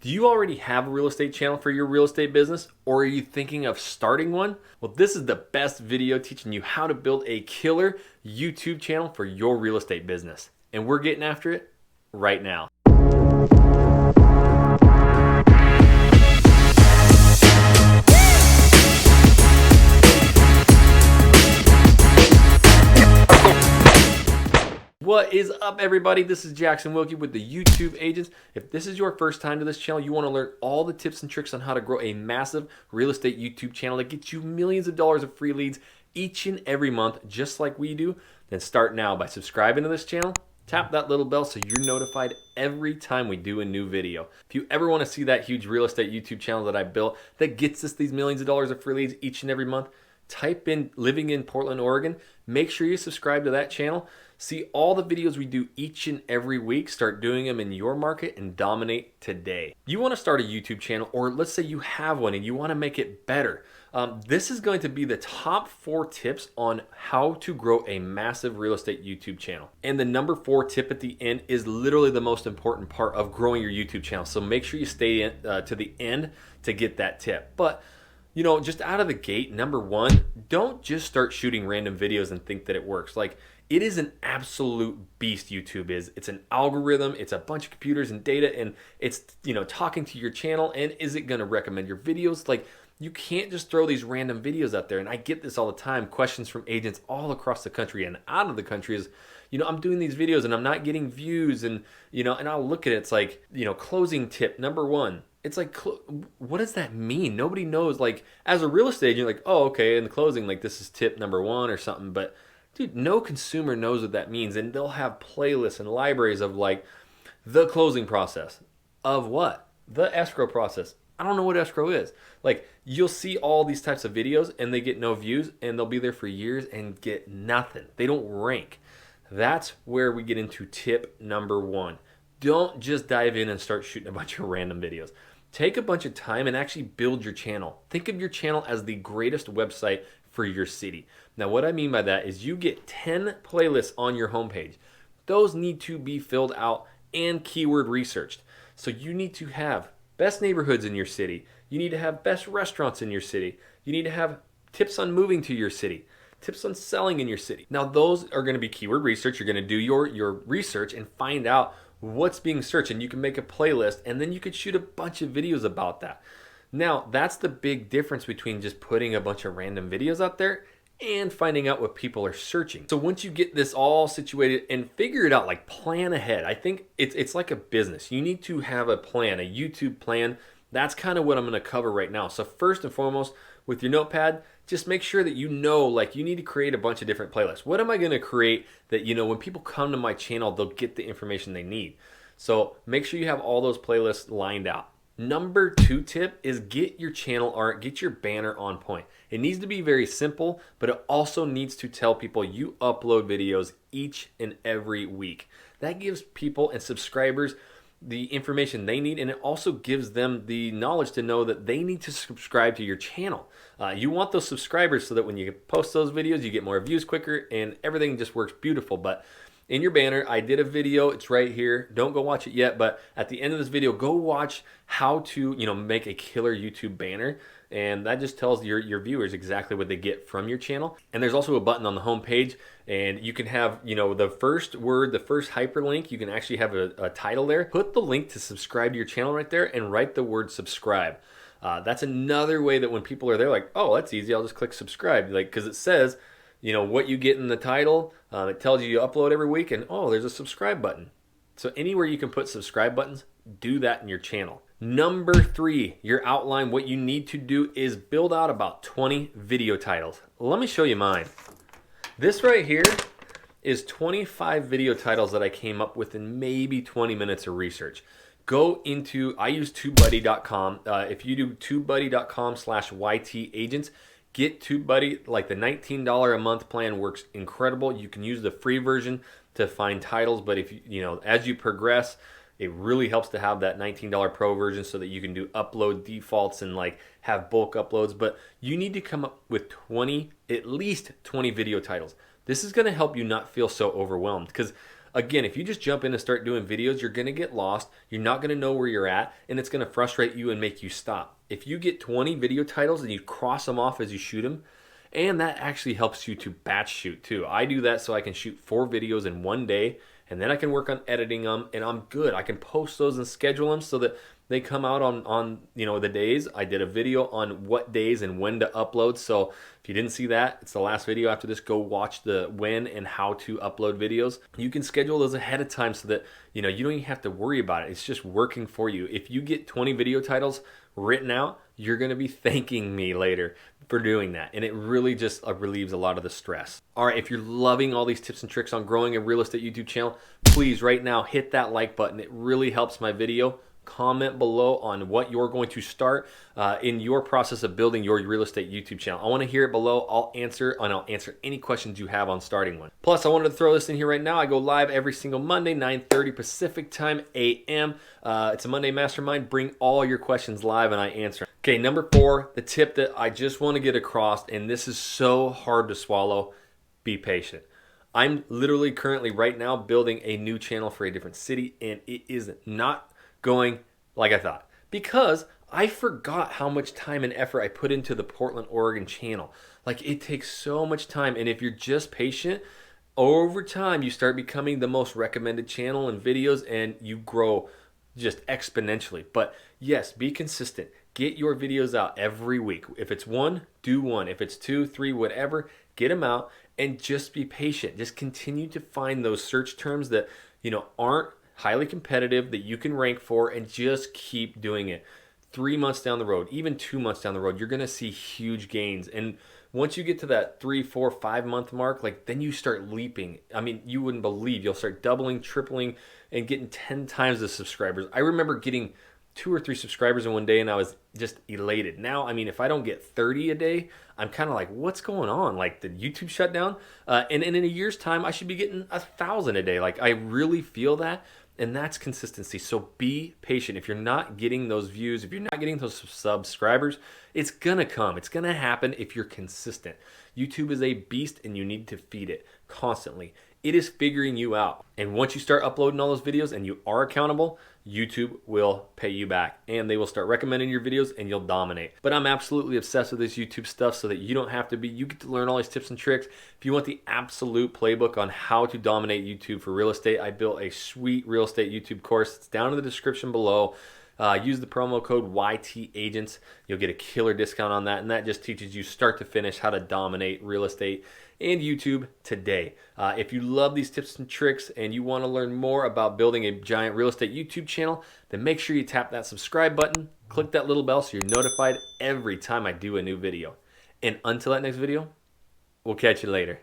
Do you already have a real estate channel for your real estate business, or are you thinking of starting one? Well, this is the best video teaching you how to build a killer YouTube channel for your real estate business. And we're getting after it right now. What is up, everybody? This is Jackson Wilkie with the YouTube Agents. If this is your first time to this channel, you want to learn all the tips and tricks on how to grow a massive real estate YouTube channel that gets you millions of dollars of free leads each and every month, just like we do, then start now by subscribing to this channel. Tap that little bell so you're notified every time we do a new video. If you ever want to see that huge real estate YouTube channel that I built that gets us these millions of dollars of free leads each and every month, type in living in Portland, Oregon. Make sure you subscribe to that channel. See all the videos we do each and every week. Start doing them in your market and dominate today. You want to start a YouTube channel, or let's say you have one and you want to make it better. This is going to be the top 4 tips on how to grow a massive real estate YouTube channel. And the number 4 tip at the end is literally the most important part of growing your YouTube channel. So make sure you stay in, to the end to get that tip. But you know, just out of the gate, number 1, don't just start shooting random videos and think that it works. Like, it is an absolute beast, YouTube is. It's an algorithm, it's a bunch of computers and data, and it's, you know, talking to your channel, and is it gonna recommend your videos? Like, you can't just throw these random videos out there, and I get this all the time, questions from agents all across the country and out of the country is, you know, I'm doing these videos and I'm not getting views, and, you know, and I'll look at it, it's like, you know, closing tip number 1. It's like, what does that mean? Nobody knows. Like, as a real estate agent, you're like, oh, okay, in the closing, like, this is tip number 1 or something. But, dude, no consumer knows what that means. And they'll have playlists and libraries of, like, the closing process. Of what? The escrow process. I don't know what escrow is. Like, you'll see all these types of videos, and they get no views, and they'll be there for years and get nothing. They don't rank. That's where we get into tip number 1. Don't just dive in and start shooting a bunch of random videos. Take a bunch of time and actually build your channel. Think of your channel as the greatest website for your city. Now, what I mean by that is you get 10 playlists on your homepage. Those need to be filled out and keyword researched. So you need to have best neighborhoods in your city. You need to have best restaurants in your city. You need to have tips on moving to your city. Tips on selling in your city. Now, those are going to be keyword research. You're going to do your research and find out what's being searched, and you can make a playlist, and then you could shoot a bunch of videos about that. Now, that's the big difference between just putting a bunch of random videos out there and finding out what people are searching. So once you get this all situated and figure it out, like, plan ahead. I think it's like a business. You need to have a plan, a YouTube plan. That's kind of what I'm going to cover right now. So first and foremost, with your notepad, just make sure that you know, like, you need to create a bunch of different playlists. What am I going to create that, you know, when people come to my channel, they'll get the information they need? So make sure you have all those playlists lined out. Number 2 tip is get your channel art, get your banner on point. It needs to be very simple, but it also needs to tell people you upload videos each and every week. That gives people and subscribers the information they need, and it also gives them the knowledge to know that they need to subscribe to your channel. You want those subscribers so that when you post those videos, you get more views quicker and everything just works beautiful. But in your banner, I did a video, it's right here. Don't go watch it yet, but at the end of this video, go watch how to, you know, make a killer YouTube banner. And that just tells your viewers exactly what they get from your channel. And there's also a button on the home page, and you can have, you know, the first word, the first hyperlink, you can actually have a title there. Put the link to subscribe to your channel right there and write the word subscribe. That's another way that when people are there, like, oh, that's easy, I'll just click subscribe. Like, because it says, you know, what you get in the title, it tells you upload every week, and oh, there's a subscribe button. So anywhere you can put subscribe buttons, do that in your channel. Number 3, your outline. What you need to do is build out about 20 video titles. Let me show you mine. This right here is 25 video titles that I came up with in maybe 20 minutes of research. Go into, I use TubeBuddy.com. If you do TubeBuddy.com/YT agents, get TubeBuddy. Like, the $19 a month plan works incredible. You can use the free version to find titles, but if you know, as you progress, it really helps to have that $19 Pro version so that you can do upload defaults and, like, have bulk uploads. But you need to come up with at least 20 video titles. This is going to help you not feel so overwhelmed, because Again, if you just jump in and start doing videos, you're gonna get lost, you're not gonna know where you're at, and it's gonna frustrate you and make you stop. If you get 20 video titles and you cross them off as you shoot them, and that actually helps you to batch shoot too. I do that so I can shoot 4 videos in one day, and then I can work on editing them, and I'm good. I can post those and schedule them so that they come out on the days. I did a video on what days and when to upload. So if you didn't see that, it's the last video after this. Go watch the when and how to upload videos. You can schedule those ahead of time so that you don't even have to worry about it. It's just working for you. If you get 20 video titles written out, you're going to be thanking me later for doing that, and it really just relieves a lot of the stress. All right, if you're loving all these tips and tricks on growing a real estate YouTube channel, please right now hit that like button. It really helps my video. Comment below on what you're going to start in your process of building your real estate YouTube channel. I want to hear it below. I'll answer any questions you have on starting one. Plus, I wanted to throw this in here right now. I go live every single Monday, 9:30 Pacific time, a.m. It's a Monday Mastermind. Bring all your questions live and I answer. Okay, number 4, the tip that I just want to get across, and this is so hard to swallow: be patient. I'm literally currently right now building a new channel for a different city, and it is not going like I thought, because I forgot how much time and effort I put into the Portland, Oregon channel. Like, it takes so much time, and if you're just patient, over time you start becoming the most recommended channel and videos, and you grow just exponentially. But yes, be consistent. Get your videos out every week. If it's 1, do 1. If it's 2, 3, whatever, get them out, and just be patient. Just continue to find those search terms that aren't highly competitive, that you can rank for, and just keep doing it. 3 months down the road, even 2 months down the road, you're gonna see huge gains. And once you get to that 3, 4, 5 month mark, then you start leaping. I mean, you wouldn't believe, you'll start doubling, tripling, and getting 10 times the subscribers. I remember getting 2 or 3 subscribers in one day, and I was just elated. Now, I mean, if I don't get 30 a day, I'm kind of like, what's going on? Like, did YouTube shut down? And in a year's time, I should be getting 1,000 a day. Like, I really feel that. And that's consistency. So be patient. If you're not getting those views, if you're not getting those subscribers, it's gonna come. It's gonna happen if you're consistent. YouTube is a beast, and you need to feed it constantly. It is figuring you out. And once you start uploading all those videos and you are accountable, YouTube will pay you back, and they will start recommending your videos, and you'll dominate. But I'm absolutely obsessed with this YouTube stuff so that you don't have to be. You get to learn all these tips and tricks. If you want the absolute playbook on how to dominate YouTube for real estate, I built a sweet real estate YouTube course. It's down in the description below. Use the promo code YTAgents. You'll get a killer discount on that, and that just teaches you start to finish how to dominate real estate and YouTube today. If you love these tips and tricks and you want to learn more about building a giant real estate YouTube channel, then make sure you tap that subscribe button, click that little bell so you're notified every time I do a new video. And until that next video, we'll catch you later.